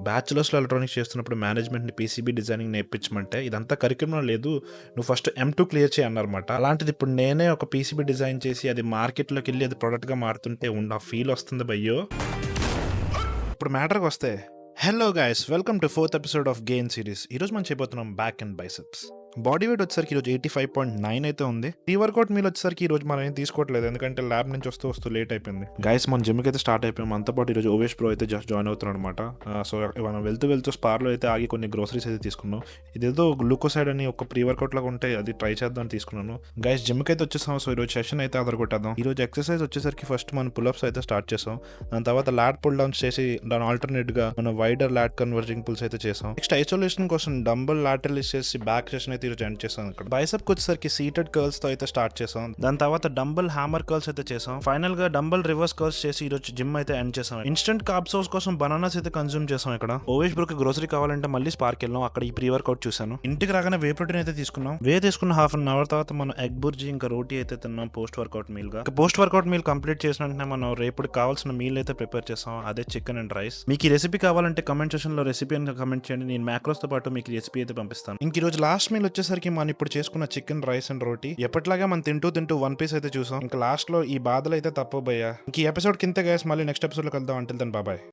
బ్యాచిలర్స్‌లో electronics చేస్తున్నప్పుడు మేనేజ్మెంట్‌ని PCB designing నేర్పించమంటే, ఇదంతా కరిక్యులంలో లేదు. నువ్వు ఫస్ట్ M2 క్లియర్ చెయ్యి అన్నారన్నమాట. అలాంటిది ఇప్పుడు నేనే ఒక పీసీబీ డిజైన్ చేసి అది మార్కెట్‌లోకెళ్ళి అది ప్రొడక్ట్‌గా మారుతుంటే ఉన్న ఫీల్ వస్తుంది భయ్యో! ఇప్పుడు మ్యాటర్‌కొస్తే hello guys! Welcome to 4th episode of gain series. ఈరోజు మనం చేయబోతున్నాం back and biceps. Body weight వచ్చేసరికి ఈరోజు 85.9 అయితే ఉంది. ప్రీ వర్కౌట్ మీల్ వచ్చేసరికి ఈరోజు మనం ఏం తీసుకోవట్లేదు. ఎందుకంటే ల్యాబ్ నుంచి వస్తూ లేట్ అయిపోయింది. గైస్ మన జిమ్‌కి అయితే స్టార్ట్ అయిపోయాం. మనతో పాటు ఈరోజు ఓవేష్ బ్రో అయితే జస్ట్ జాయిన్ అవుతున్నాడు అనమాట. సో మనం వెళ్తూ స్పార్‌లో అయితే ఆగి కొన్ని గ్రోసరీస్ అయితే తీసుకున్నాం. ఇదేదో గ్లూకోసైడ్ అని ఒక ప్రీ వర్కౌట్ లాగా ఉంటే అది ట్రై చేద్దాం అని తీసుకున్నాను. గైస్ జిమ్‌కి అయితే వచ్చేసాం. సో ఈరోజు సెషన్ అయితే అదరగొట్టేద్దాం. ఈరోజు ఎక్సర్సైజ్ వచ్చేసరికి ఫస్ట్ మనం పుల్అప్స్ అయితే స్టార్ట్ చేసాం. దాని తర్వాత లాట్ పుల్ డౌన్స్ చేసి దాని ఆల్టర్నేట్‌గా మనం వైడర్ లాట్ కన్వర్జింగ్ పుల్స్ అయితే చేసాం. నెక్స్ట్ ఐసోలేషన్ కోసం డంబుల్ లాటరల్ చేసి బ్యాక్ సెషన్ అయితే ఈరోజు ఎండ్ చేసాం. ఇక్కడ బైసెప్ వచ్చేసరికి సీటెడ్ కర్ల్స్ తో అయితే స్టార్ట్ చేసాం. దాని తర్వాత డంబుల్ హ్యామర్ కర్ల్స్ అయితే చేసాం. ఫైనల్ గా డంబుల్ రివర్స్ కర్ల్స్ చేసి ఈరోజు జిమ్ అయితే ఎండ్ చేసాం. ఇన్స్టెంట్ కార్బ్ సోర్స్ కోసం బనానాస్ అయితే కన్స్యూమ్ చేసాం. ఇక్కడ ఓవేష్ బ్రోకి గ్రోసరీ కావాలంటే మళ్ళీ స్పార్క్ వెళ్ళాం. అక్కడ ఈ ప్రీ వర్కౌట్ చూసాను. ఇంటికి రాగానే వే ప్రోటీన్ అయితే తీసుకున్నాం. వే తీసుకున్న హాఫ్ అన్ అవర్ తర్వాత మనం ఎగ్ బుర్జీ ఇంకా రోటీ అయితే తిన్నాం పోస్ట్ వర్కౌట్ మీల్ గా. పోస్ట్ వర్కౌట్ మీల్ కంప్లీట్ చేసిన వెంటనే మనం రేపటికి కావాల్సిన మీల్ అయితే ప్రిపేర్ చేసాం. అదే చికెన్ అండ్ రైస్. మీకు ఈ రెసిపీ కావాలంటే కమెంట్ సెక్షన్ లో రెసిపీ అని కమెంట్ చేయండి. నేను మ్యాక్రోస్ తో పాటు మీకు రెసిపీ అయితే పంపిస్తాను. ఇంక ఈ రోజు లాస్ట్ మీల్ వచ్చేసరికి మనం ఇప్పుడు చేసుకున్న చికెన్ రైస్ అండ్ రోటీ ఎప్పటిలాగా మనం తింటూ వన్ పీస్ అయితే చూసాం. ఇంకా లాస్ట్ లో ఈ బాధలు అయితే తప్పబోయా. ఇంక ఈ ఎపిసోడ్ కింద గైస్ మళ్ళీ నెక్స్ట్ ఎపిసోడ్ లో కలుద్దాం. Until then bye.